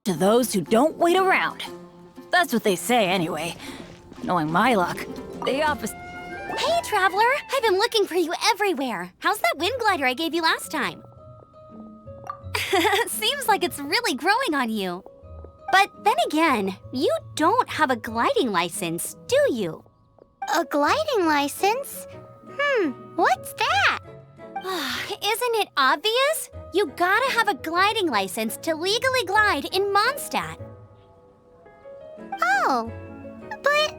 to those who don't wait around. That's what they say anyway. Knowing my luck, the opposite. Hey, Traveler! I've been looking for you everywhere. How's that wind glider I gave you last time? Seems like it's really growing on you. But then again, you don't have a gliding license, do you? A gliding license? What's that? Isn't it obvious? You gotta have a gliding license to legally glide in Mondstadt. Oh, but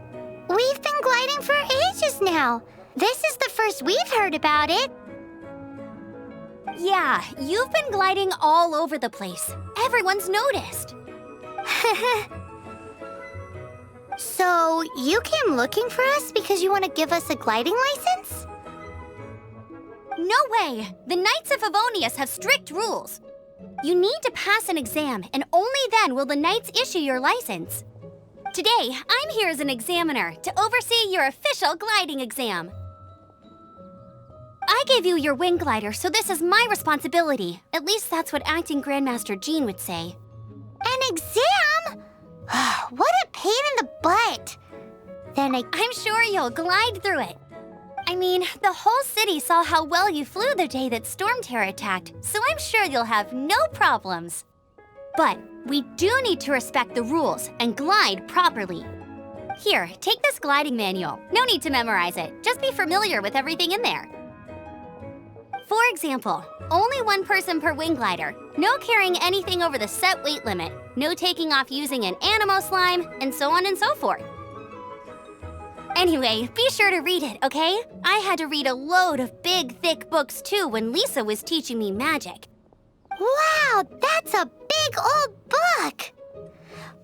we've been gliding for ages now. This is the first we've heard about it. Yeah, you've been gliding all over the place. Everyone's noticed. So, you came looking for us because you want to give us a gliding license? No way! The Knights of Favonius have strict rules. You need to pass an exam, and only then will the Knights issue your license. Today, I'm here as an examiner to oversee your official gliding exam. I gave you your wing glider, so this is my responsibility. At least that's what Acting Grandmaster Jean would say. An exam? What a pain in the butt. I'm sure you'll glide through it. I mean, the whole city saw how well you flew the day that Storm Terror attacked, so I'm sure you'll have no problems. But we do need to respect the rules and glide properly. Here, take this gliding manual. No need to memorize it. Just be familiar with everything in there. For example, only one person per wing glider, no carrying anything over the set weight limit, no taking off using an animo slime, and so on and so forth. Anyway, be sure to read it, okay? I had to read a load of big, thick books too when Lisa was teaching me magic. Wow, that's a big old book!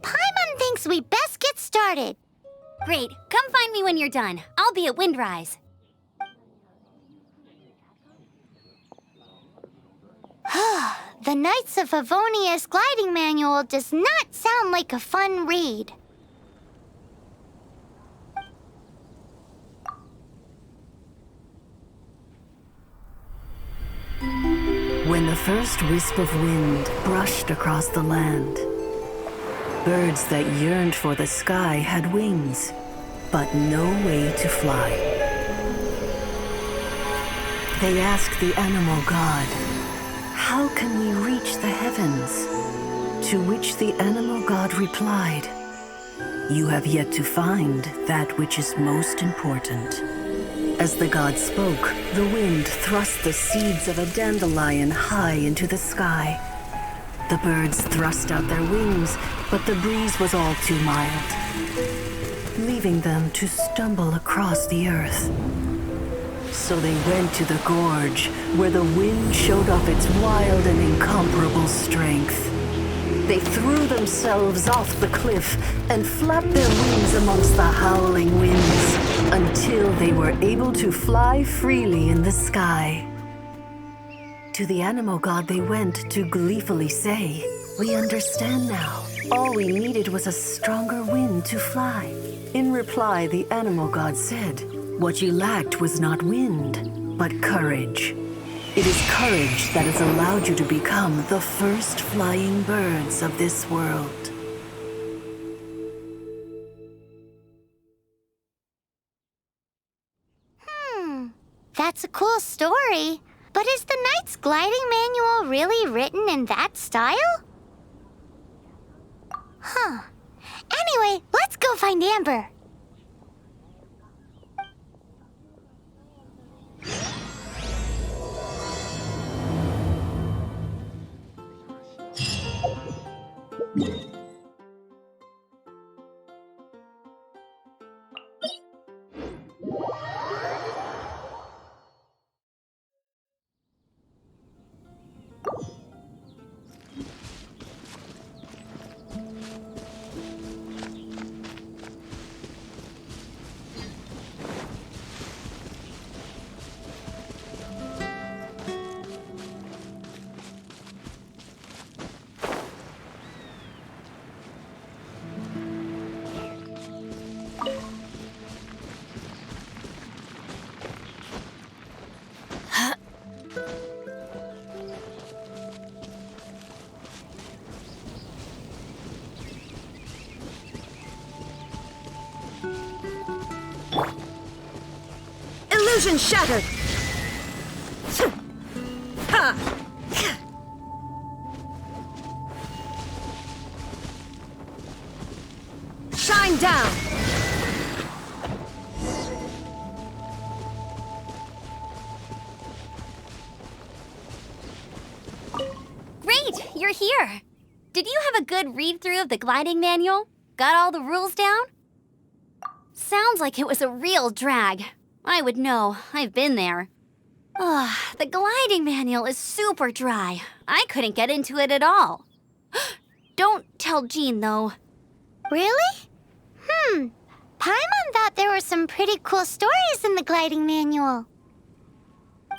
Paimon thinks we best get started. Great, come find me when you're done. I'll be at Windrise. The Knights of Favonius gliding manual does not sound like a fun read. When the first wisp of wind brushed across the land, birds that yearned for the sky had wings, but no way to fly. They asked the animal god, "How can we reach the heavens?" To which the animal god replied, "You have yet to find that which is most important." As the god spoke, the wind thrust the seeds of a dandelion high into the sky. The birds thrust out their wings, but the breeze was all too mild, leaving them to stumble across the earth. So they went to the gorge, where the wind showed off its wild and incomparable strength. They threw themselves off the cliff and flapped their wings amongst the howling winds until they were able to fly freely in the sky. To the animal god they went to gleefully say, "We understand now. All we needed was a stronger wind to fly." In reply, the animal god said, "What you lacked was not wind, but courage. It is courage that has allowed you to become the first flying birds of this world." That's a cool story. But is the Knight's gliding manual really written in that style? Anyway, let's go find Amber. Illusion shattered! Ha! Shine down! Great, you're here. Did you have a good read-through of the gliding manual? Got all the rules down? Sounds like it was a real drag. I would know, I've been there. Ugh, the gliding manual is super dry. I couldn't get into it at all. Don't tell Jean, though. Really? Paimon thought there were some pretty cool stories in the gliding manual.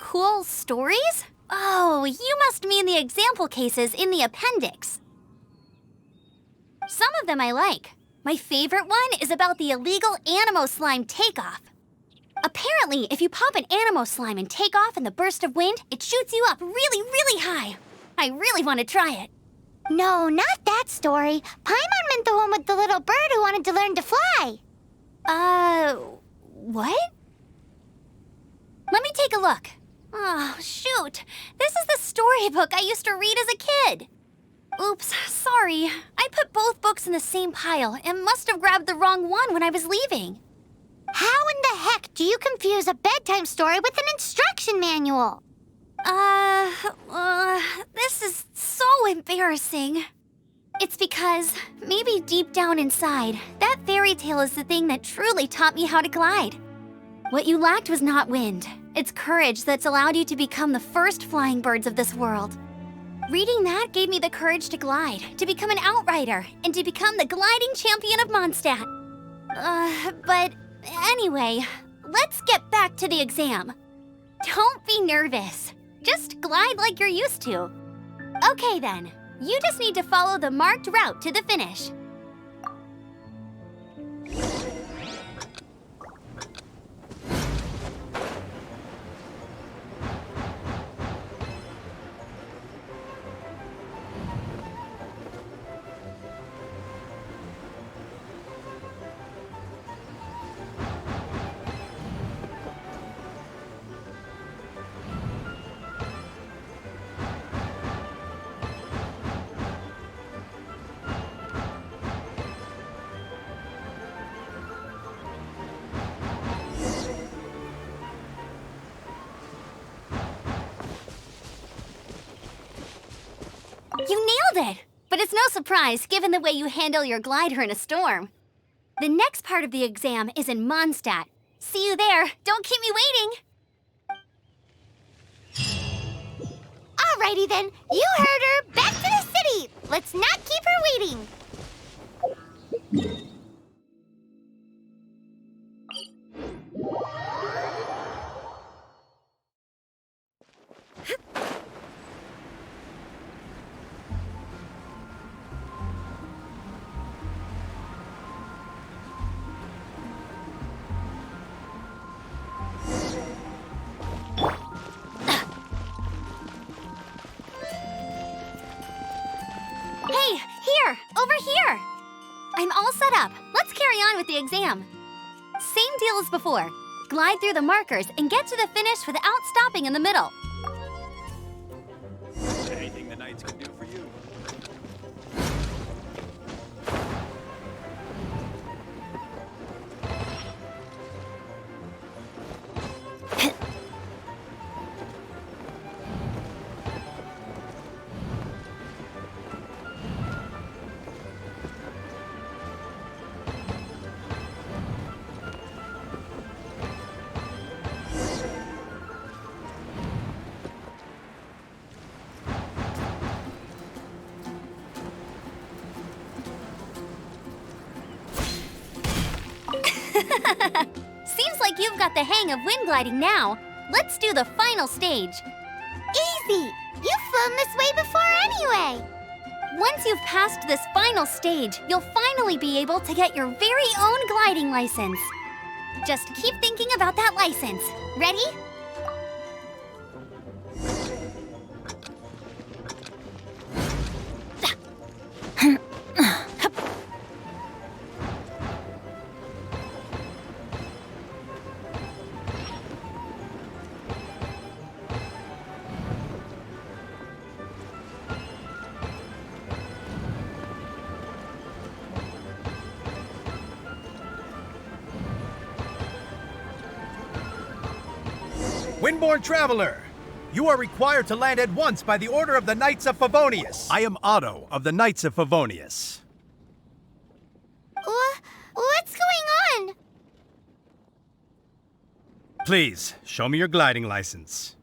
Cool stories? Oh, you must mean the example cases in the appendix. Some of them I like. My favorite one is about the illegal Animo slime takeoff. Apparently, if you pop an Animo slime and take off in the burst of wind, it shoots you up really, really high. I really want to try it. No, not that story. Paimon meant the one with the little bird who wanted to learn to fly. What? Let me take a look. Oh, shoot. This is the storybook I used to read as a kid. Oops, sorry. I put both books in the same pile and must have grabbed the wrong one when I was leaving. How in the heck do you confuse a bedtime story with an instruction manual? This is so embarrassing. It's because, maybe deep down inside, that fairy tale is the thing that truly taught me how to glide. What you lacked was not wind. It's courage that's allowed you to become the first flying birds of this world. Reading that gave me the courage to glide, to become an outrider, and to become the gliding champion of Mondstadt. But anyway, let's get back to the exam. Don't be nervous. Just glide like you're used to. Okay then, you just need to follow the marked route to the finish. You nailed it! But it's no surprise, given the way you handle your glider in a storm. The next part of the exam is in Mondstadt. See you there. Don't keep me waiting. Alrighty then, you heard her. Back to the city. Let's not keep her waiting. Hey, here! Over here! I'm all set up. Let's carry on with the exam. Same deal as before. Glide through the markers and get to the finish without stopping in the middle. Anything the Knights can do for you. Seems like you've got the hang of wind gliding now. Let's do the final stage. Easy. You've flown this way before anyway. Once you've passed this final stage, you'll finally be able to get your very own gliding license. Just keep thinking about that license. Ready? Windborne Traveler, you are required to land at once by the order of the Knights of Favonius. I am Otto of the Knights of Favonius. What's going on? Please, show me your gliding license.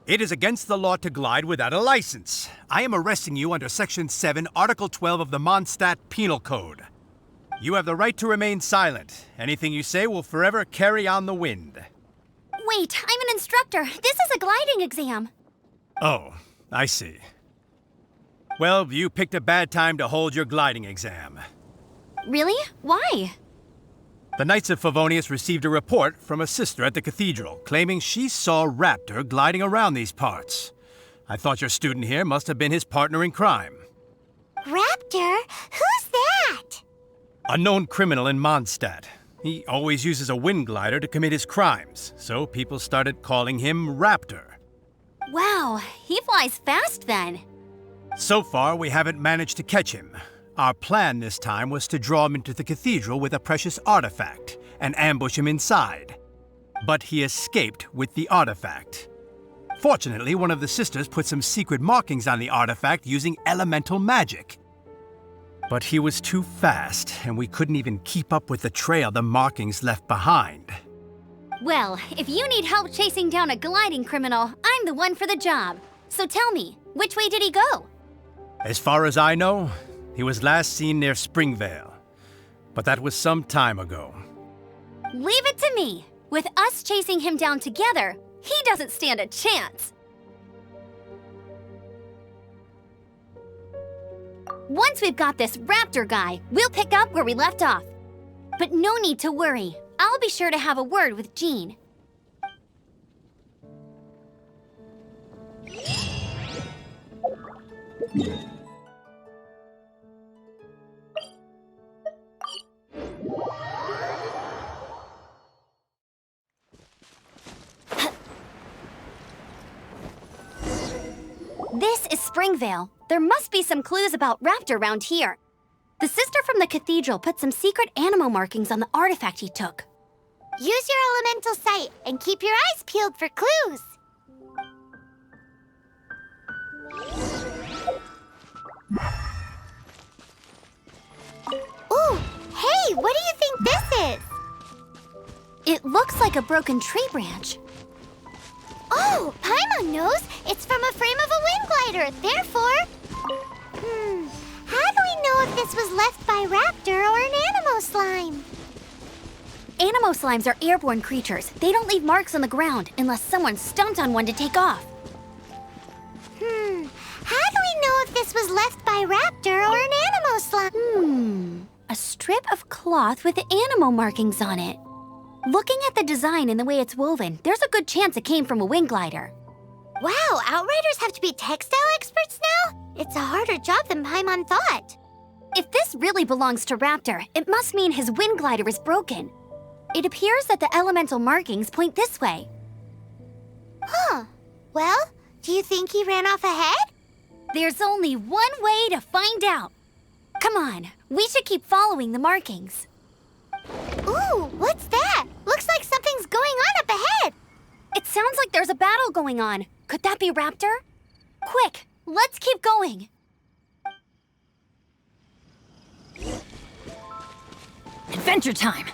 It is against the law to glide without a license. I am arresting you under Section 7, Article 12 of the Mondstadt Penal Code. You have the right to remain silent. Anything you say will forever carry on the wind. Wait, I'm an instructor. This is a gliding exam. Oh, I see. Well, you picked a bad time to hold your gliding exam. Really? Why? The Knights of Favonius received a report from a sister at the cathedral claiming she saw Raptor gliding around these parts. I thought your student here must have been his partner in crime. Raptor? Who's that? A known criminal in Mondstadt. He always uses a wind glider to commit his crimes, so people started calling him Raptor. Wow, he flies fast then. So far, we haven't managed to catch him. Our plan this time was to draw him into the cathedral with a precious artifact and ambush him inside. But he escaped with the artifact. Fortunately, one of the sisters put some secret markings on the artifact using elemental magic. But he was too fast, and we couldn't even keep up with the trail the markings left behind. Well, if you need help chasing down a gliding criminal, I'm the one for the job. So tell me, which way did he go? As far as I know, he was last seen near Springvale. But that was some time ago. Leave it to me. With us chasing him down together, he doesn't stand a chance. Once we've got this Raptor guy, we'll pick up where we left off. But no need to worry. I'll be sure to have a word with Jean. This is Springvale. There must be some clues about Raptor around here. The sister from the cathedral put some secret animal markings on the artifact he took. Use your elemental sight and keep your eyes peeled for clues. Ooh, hey, what do you think this is? It looks like a broken tree branch. Oh, Paimon knows. It's from a frame of a wind glider. Therefore, how do we know if this was left by Raptor or an Animo slime? Animo slimes are airborne creatures. They don't leave marks on the ground unless someone stomped on one to take off. How do we know if this was left by Raptor or an Animo slime? A strip of cloth with Animo markings on it. Looking at the design and the way it's woven, there's a good chance it came from a wind glider. Wow, Outriders have to be textile experts now? It's a harder job than Paimon thought. If this really belongs to Raptor, it must mean his wind glider is broken. It appears that the elemental markings point this way. Huh. Well, do you think he ran off ahead? There's only one way to find out. Come on, we should keep following the markings. Ooh, what's that? Looks like something's going on up ahead. It sounds like there's a battle going on. Could that be Raptor? Quick, let's keep going. Adventure time!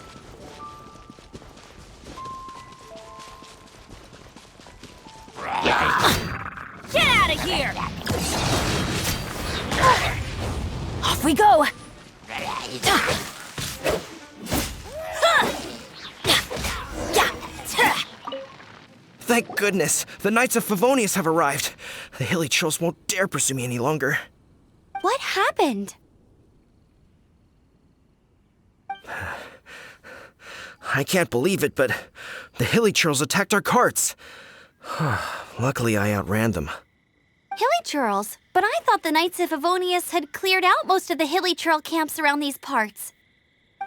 Get out of here! Off we go! Thank goodness, the Knights of Favonius have arrived. The hilly trolls won't dare pursue me any longer. What happened? I can't believe it, but the hilly trolls attacked our carts. Luckily, I outran them. Hilly churls? But I thought the Knights of Favonius had cleared out most of the hilly churl camps around these parts.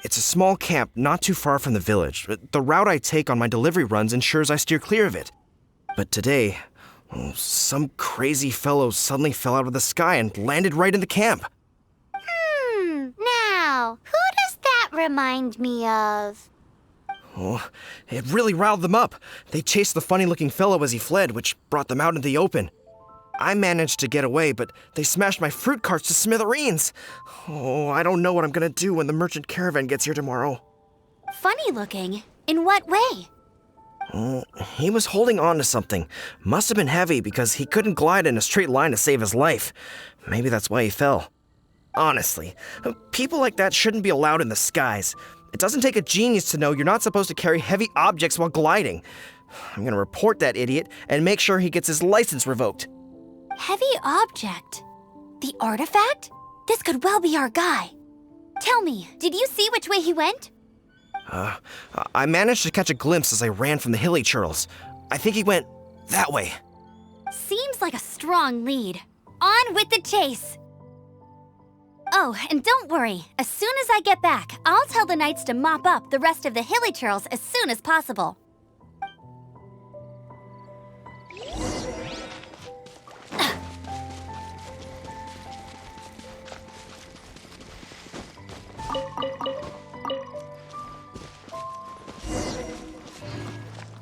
It's a small camp not too far from the village. The route I take on my delivery runs ensures I steer clear of it. But today, some crazy fellow suddenly fell out of the sky and landed right in the camp. Now, who does that remind me of? Oh, it really riled them up. They chased the funny-looking fellow as he fled, which brought them out into the open. I managed to get away, but they smashed my fruit carts to smithereens. Oh, I don't know what I'm gonna do when the merchant caravan gets here tomorrow. Funny looking? In what way? He was holding on to something. Must have been heavy because he couldn't glide in a straight line to save his life. Maybe that's why he fell. Honestly, people like that shouldn't be allowed in the skies. It doesn't take a genius to know you're not supposed to carry heavy objects while gliding. I'm gonna report that idiot and make sure he gets his license revoked. Heavy object? The artifact? This could well be our guy. Tell me, did you see which way he went? I managed to catch a glimpse as I ran from the hilly churls. I think he went that way. Seems like a strong lead. On with the chase! Oh, and don't worry. As soon as I get back, I'll tell the knights to mop up the rest of the hilly churls as soon as possible.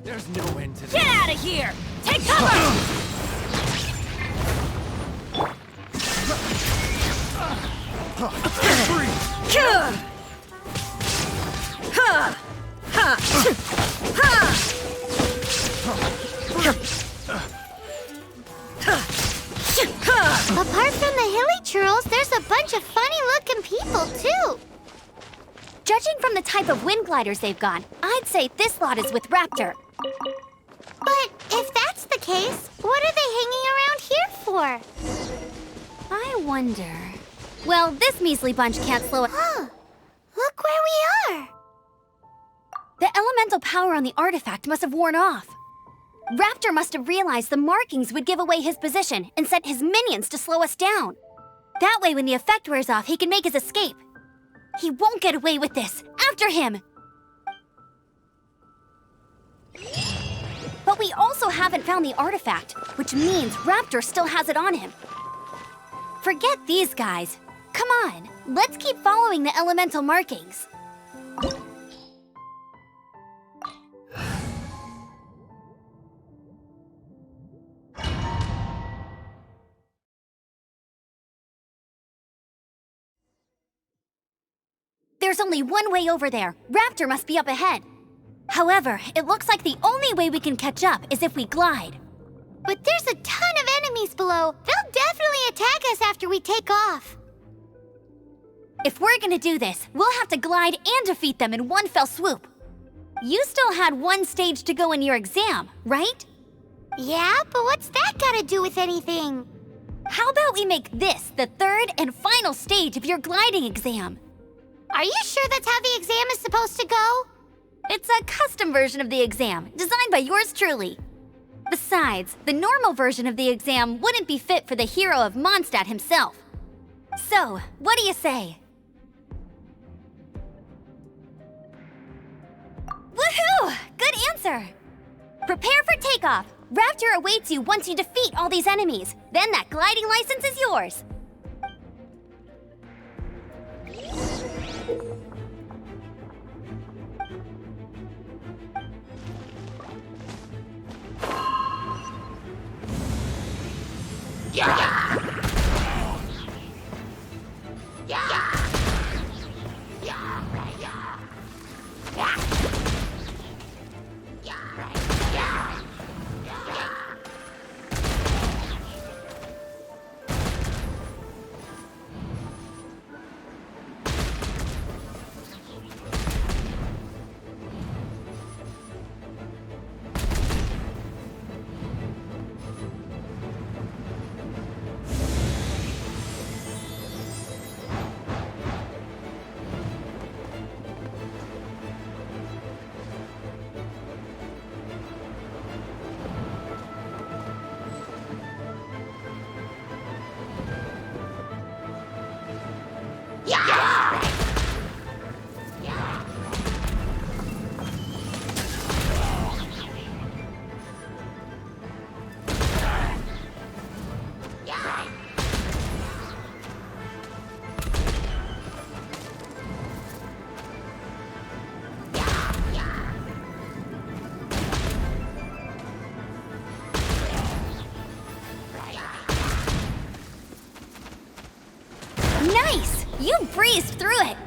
There's no end to this. Get out of here! Take cover! Apart from the hilly churls, there's a bunch of funny-looking people, too. Judging from the type of wind gliders they've got, I'd say this lot is with Raptor. But if that's the case, what are they hanging around here for? I wonder... Well, this measly bunch can't slow it. Huh. Look where we are. The elemental power on the artifact must have worn off. Raptor must have realized the markings would give away his position and sent his minions to slow us down. That way, when the effect wears off, he can make his escape. He won't get away with this. After him! But we also haven't found the artifact, which means Raptor still has it on him. Forget these guys. Come on, let's keep following the elemental markings. There's only one way over there. Raptor must be up ahead. However, it looks like the only way we can catch up is if we glide. But there's a ton of enemies below. They'll definitely attack us after we take off. If we're gonna do this, we'll have to glide and defeat them in one fell swoop. You still had one stage to go in your exam, right? Yeah, but what's that got to do with anything? How about we make this the third and final stage of your gliding exam? Are you sure that's how the exam is supposed to go? It's a custom version of the exam, designed by yours truly. Besides, the normal version of the exam wouldn't be fit for the hero of Mondstadt himself. So, what do you say? Woohoo! Good answer! Prepare for takeoff. Raptor awaits you once you defeat all these enemies. Then that gliding license is yours. breezed through it.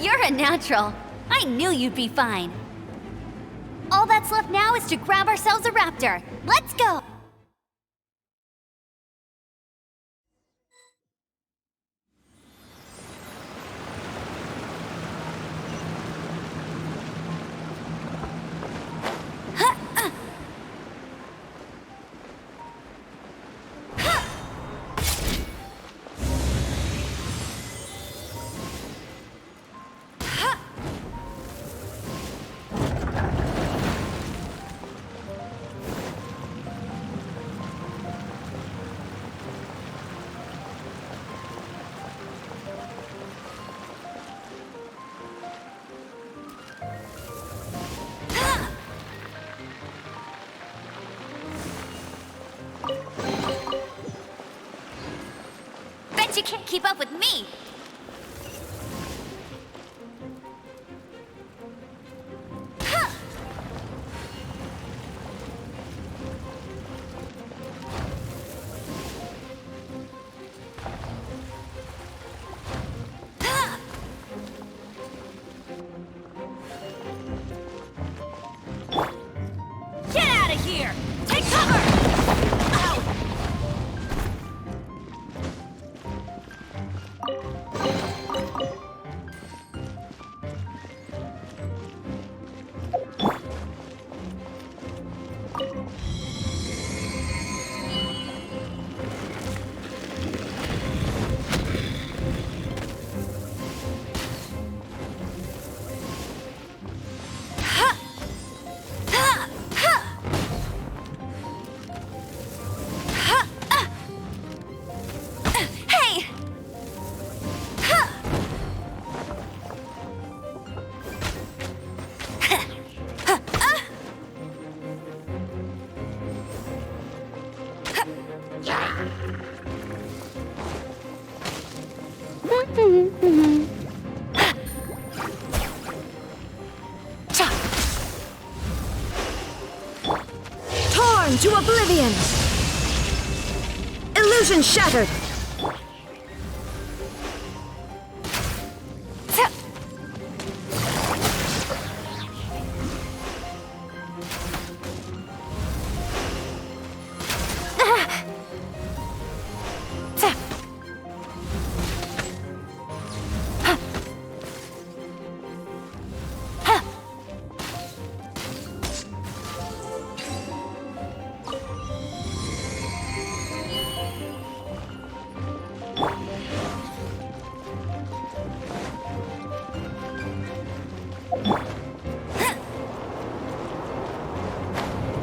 You're a natural. I knew you'd be fine. All that's left now is to grab ourselves a raptor. Let's go! You can't keep up with me! Get out of here! Take cover! Ow! Torn to oblivion! Illusion shattered!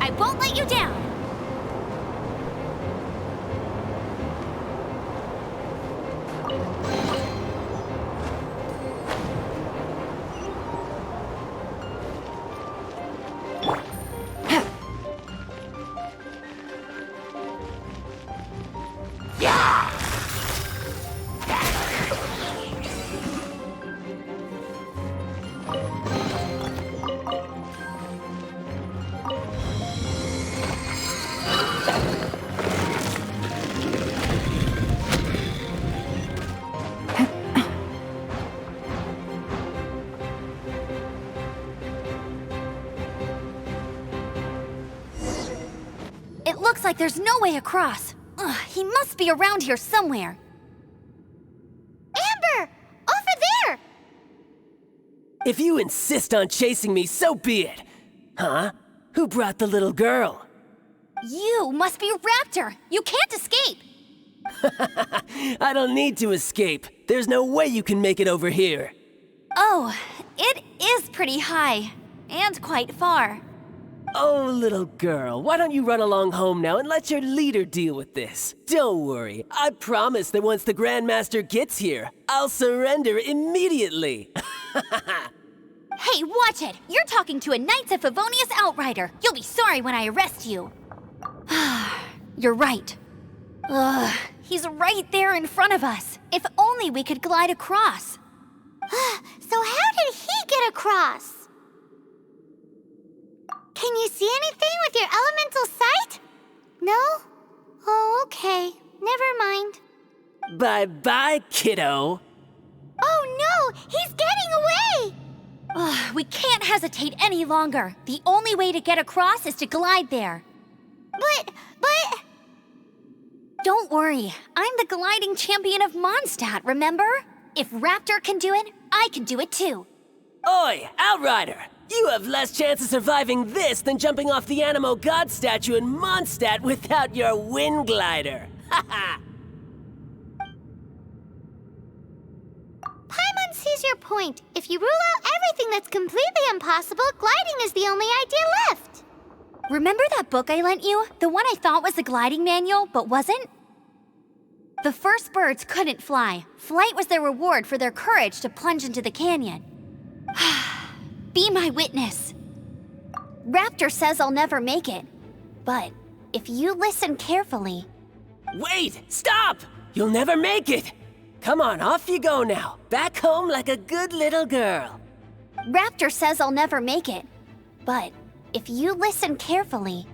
I won't let you down! It looks like there's no way across. Ugh, he must be around here somewhere. Amber! Over there! If you insist on chasing me, so be it. Huh? Who brought the little girl? You must be a raptor. You can't escape. I don't need to escape. There's no way you can make it over here. Oh, it is pretty high. And quite far. Oh, little girl, why don't you run along home now and let your leader deal with this? Don't worry, I promise that once the Grandmaster gets here, I'll surrender immediately. Hey, watch it! You're talking to a Knights of Favonius outrider. You'll be sorry when I arrest you. You're right. Ugh, he's right there in front of us. If only we could glide across. So how did he get across? Can you see anything with your elemental sight? No? Oh, okay. Never mind. Bye-bye, kiddo. Oh no! He's getting away! Ugh, we can't hesitate any longer. The only way to get across is to glide there. But... Don't worry, I'm the gliding champion of Mondstadt, remember? If Raptor can do it, I can do it too. Oi, Outrider! You have less chance of surviving this than jumping off the Animo God statue in Mondstadt without your wind glider. Haha! Paimon sees your point. If you rule out everything that's completely impossible, gliding is the only idea left. Remember that book I lent you? The one I thought was the gliding manual, but wasn't? The first birds couldn't fly. Flight was their reward for their courage to plunge into the canyon. Be my witness. Raptor says I'll never make it. But if you listen carefully... Wait! Stop! You'll never make it! Come on, off you go now. Back home like a good little girl. Raptor says I'll never make it. But if you listen carefully,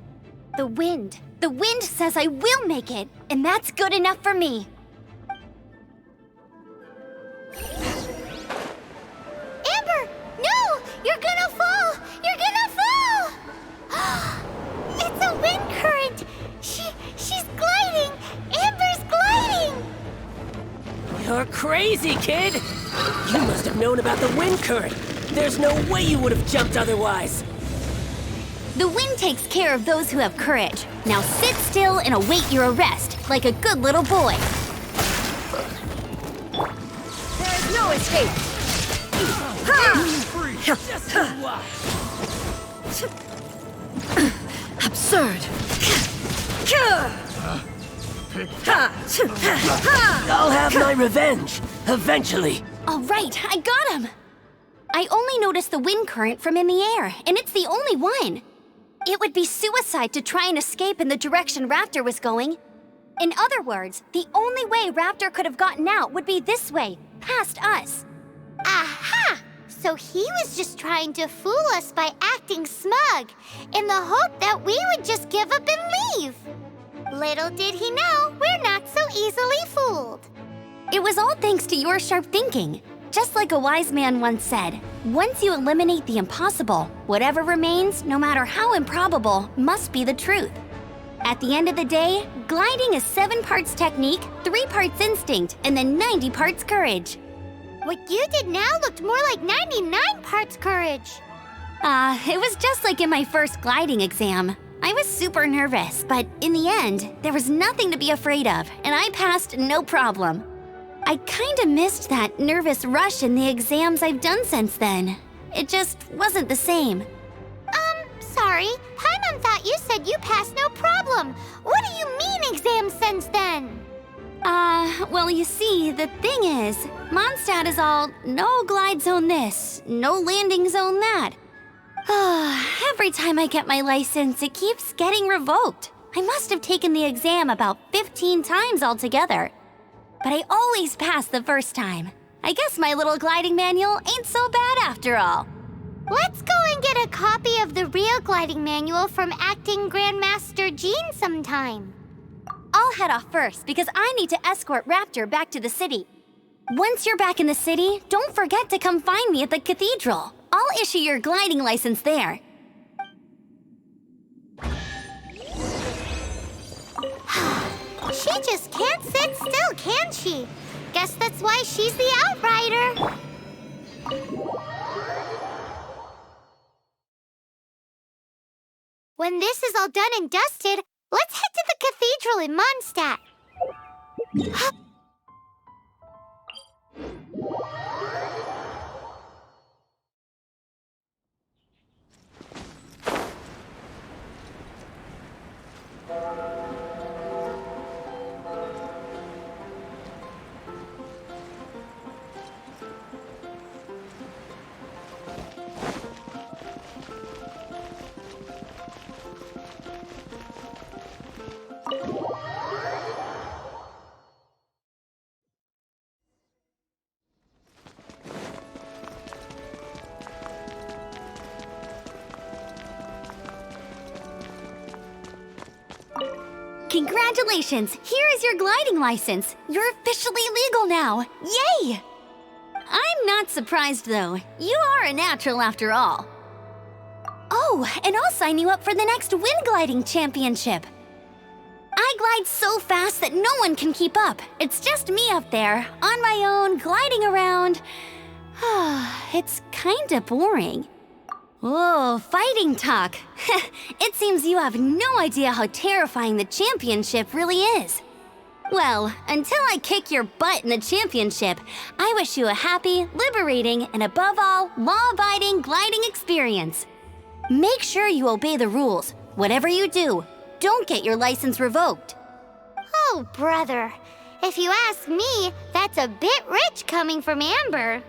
the wind says I will make it, and that's good enough for me. Amber! No! You're gonna fall! You're gonna fall! It's a wind current! She's gliding! Amber's gliding! You're crazy, kid! You must have known about the wind current. There's no way you would have jumped otherwise. The wind takes care of those who have courage. Now sit still and await your arrest, like a good little boy. There is no escape. Just watch. Absurd. I'll have my revenge, eventually. All right, I got him. I only noticed the wind current from in the air, and it's the only one. It would be suicide to try and escape in the direction Raptor was going. In other words, the only way Raptor could have gotten out would be this way, past us. Aha! So he was just trying to fool us by acting smug, in the hope that we would just give up and leave. Little did he know, we're not so easily fooled. It was all thanks to your sharp thinking. Just like a wise man once said, once you eliminate the impossible, whatever remains, no matter how improbable, must be the truth. At the end of the day, gliding is 7 parts technique, 3 parts instinct, and then 90 parts courage. What you did now looked more like 99 parts courage. It was just like in my first gliding exam. I was super nervous, but in the end, there was nothing to be afraid of, and I passed no problem. I kinda missed that nervous rush in the exams I've done since then. It just wasn't the same. Sorry. Paimon thought you said you passed no problem. What do you mean exams since then? Well, you see, the thing is, Mondstadt is all no glide zone this, no landing zone that. Every time I get my license, it keeps getting revoked. I must have taken the exam about 15 times altogether. But I always pass the first time. I guess my little gliding manual ain't so bad after all. Let's go and get a copy of the real gliding manual from Acting Grandmaster Jean sometime. I'll head off first because I need to escort Raptor back to the city. Once you're back in the city, don't forget to come find me at the cathedral. I'll issue your gliding license there. She just can't sit still, can she? Guess that's why she's the Outrider. When this is all done and dusted, let's head to the cathedral in Mondstadt. Congratulations! Here is your gliding license. You're officially legal now. Yay! I'm not surprised, though. You are a natural after all. Oh, and I'll sign you up for the next wind gliding championship. I glide so fast that no one can keep up. It's just me up there, on my own, gliding around. It's kinda boring. Oh, fighting talk. It seems you have no idea how terrifying the championship really is. Well, until I kick your butt in the championship, I wish you a happy, liberating, and above all, law-abiding gliding experience. Make sure you obey the rules. Whatever you do, don't get your license revoked. Oh, brother. If you ask me, that's a bit rich coming from Amber.